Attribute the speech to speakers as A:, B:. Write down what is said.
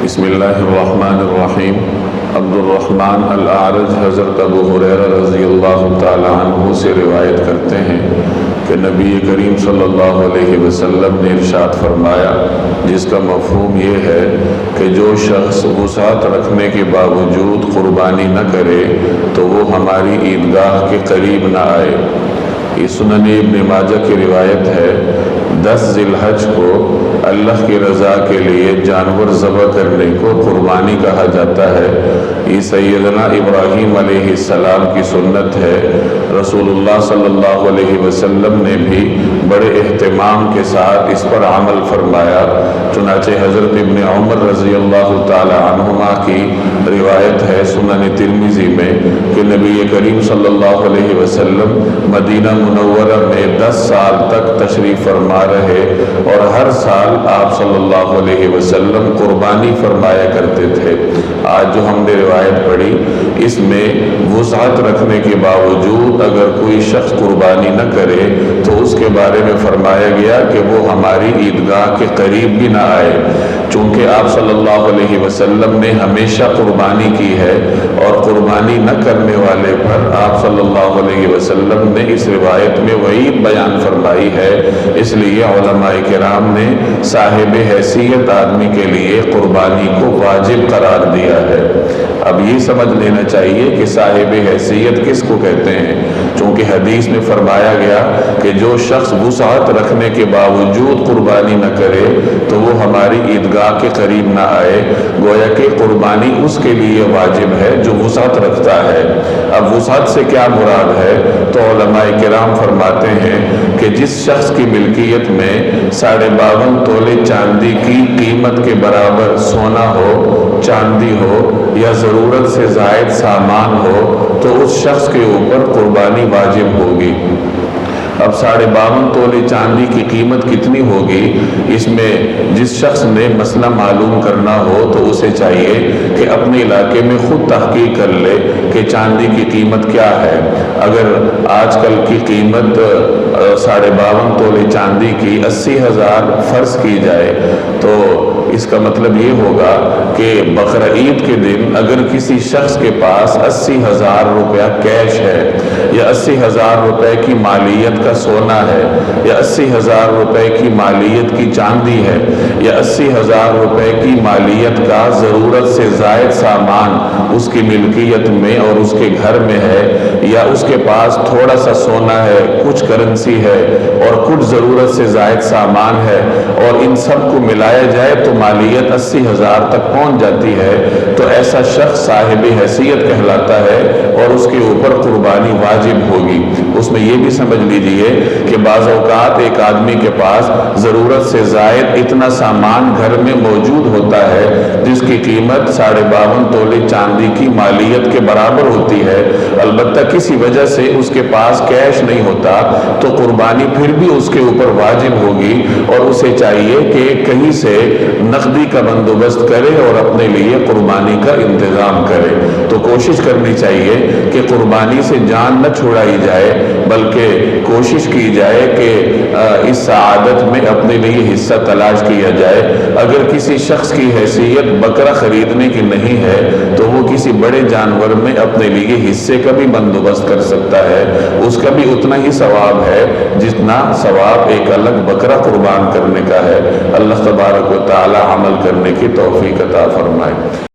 A: بسم اللہ الرحمن الرحیم۔ عبد الرحمن الاعرج حضرت ابو ہریرہ رضی اللہ تعالی عنہ سے روایت کرتے ہیں کہ نبی کریم صلی اللہ علیہ وسلم نے ارشاد فرمایا، جس کا مفہوم یہ ہے کہ جو شخص وسعت رکھنے کے باوجود قربانی نہ کرے تو وہ ہماری عیدگاہ کے قریب نہ آئے۔ یہ سنن ابن ماجہ کی روایت ہے۔ 10 ذی الحج کو اللہ کی رضا کے لیے جانور ذبح کرنے کو قربانی کہا جاتا ہے۔ یہ سیدنا ابراہیم علیہ السلام کی سنت ہے۔ رسول اللہ صلی اللہ علیہ وسلم نے بھی بڑے اہتمام کے ساتھ اس پر عمل فرمایا۔ چنانچہ حضرت ابن عمر رضی اللہ تعالی عنہما کی روایت ہے سنن ترمذی میں کہ نبی کریم صلی اللہ علیہ وسلم مدینہ منورہ میں 10 سال تک تشریف فرما رہے اور ہر سال آپ صلی اللہ علیہ وسلم قربانی فرمایا کرتے تھے۔ آج جو ہم نے روایت پڑھی اس میں وسعت رکھنے کے باوجود اگر کوئی شخص قربانی نہ کرے تو اس کے بارے میں فرمایا گیا کہ وہ ہماری عیدگاہ کے قریب بھی نہ آئے، چونکہ آپ صلی اللہ علیہ وسلم نے ہمیشہ قربانی کی ہے اور قربانی نہ کرنے والے پر آپ صلی اللہ علیہ وسلم نے اس روایت میں وعید بیان فرمائی ہے۔ اس لیے علماء کرام نے صاحب حیثیت آدمی کے لیے قربانی کو واجب قرار دیا ہے۔ اب یہ سمجھ لینا چاہیے کہ صاحب حیثیت کس کو کہتے ہیں، چونکہ حدیث میں فرمایا گیا کہ جو شخص وسعت رکھنے کے باوجود قربانی نہ کرے تو وہ ہماری عیدگاہ کے قریب نہ آئے، گویا کہ قربانی اس کے لیے واجب ہے جو وسعت رکھتا ہے۔ اب وسعت سے کیا مراد ہے تو علماء کرام فرماتے ہیں کہ جس شخص کی ملکیت میں 52.5 تولے چاندی کی قیمت کے برابر سونا ہو، چاندی ہو یا ضرورت سے زائد سامان ہو تو اس شخص کے اوپر قربانی واجب ہوگی۔ اب 52.5 تولے چاندی کی قیمت کتنی ہوگی، اس میں جس شخص نے مسئلہ معلوم کرنا ہو تو اسے چاہیے کہ اپنے علاقے میں خود تحقیق کر لے کہ چاندی کی قیمت کیا ہے۔ اگر آج کل کی قیمت 52.5 تولے چاندی کی 80,000 فرض کی جائے تو اس کا مطلب یہ ہوگا کہ بقرہ عید کے دن اگر کسی شخص کے پاس 80,000 روپیہ کیش ہے یا 80,000 روپے کی مالیت کا سونا ہے یا 80,000 روپے کی مالیت کی چاندی ہے یا 80,000 روپے کی مالیت کا ضرورت سے زائد سامان اس کی ملکیت میں اور اس کے گھر میں ہے، یا اس کے پاس تھوڑا سا سونا ہے، کچھ کرنسی ہے اور کچھ ضرورت سے زائد سامان ہے اور ان سب کو ملایا جائے تو مالیت 80,000 تک پہنچ جاتی ہے، تو ایسا شخص صاحب حیثیت کہلاتا ہے اور اس کے اوپر قربانی واجب ہوگی۔ اس میں یہ بھی سمجھ لیجئے کہ بعض اوقات ایک آدمی کے پاس ضرورت سے زائد اتنا سامان گھر میں موجود ہوتا ہے جس کی قیمت 52.5 تولے چاندی کی مالیت کے برابر ہوتی ہے، البتہ کسی وجہ سے اس کے پاس کیش نہیں ہوتا تو قربانی پھر بھی اس کے اوپر واجب ہوگی اور اسے چاہیے کہ کہیں سے نقدی کا بندوبست کرے اور اپنے لیے قربانی کا انتظام کرے۔ تو کوشش کرنی چاہیے کہ قربانی سے جان نہ چھڑائی جائے، بلکہ کوشش کی جائے کہ اس سعادت میں اپنے لیے حصہ تلاش کیا جائے۔ اگر کسی شخص کی حیثیت بکرا خریدنے کی نہیں ہے تو وہ کسی بڑے جانور میں اپنے لیے حصے کا بھی بندوبست کر سکتا ہے، اس کا بھی اتنا ہی ثواب ہے جتنا ثواب ایک الگ بکرا قربان کرنے کا ہے۔ اللہ تبارک و تعالی عمل کرنے کی توفیق عطا فرمائے۔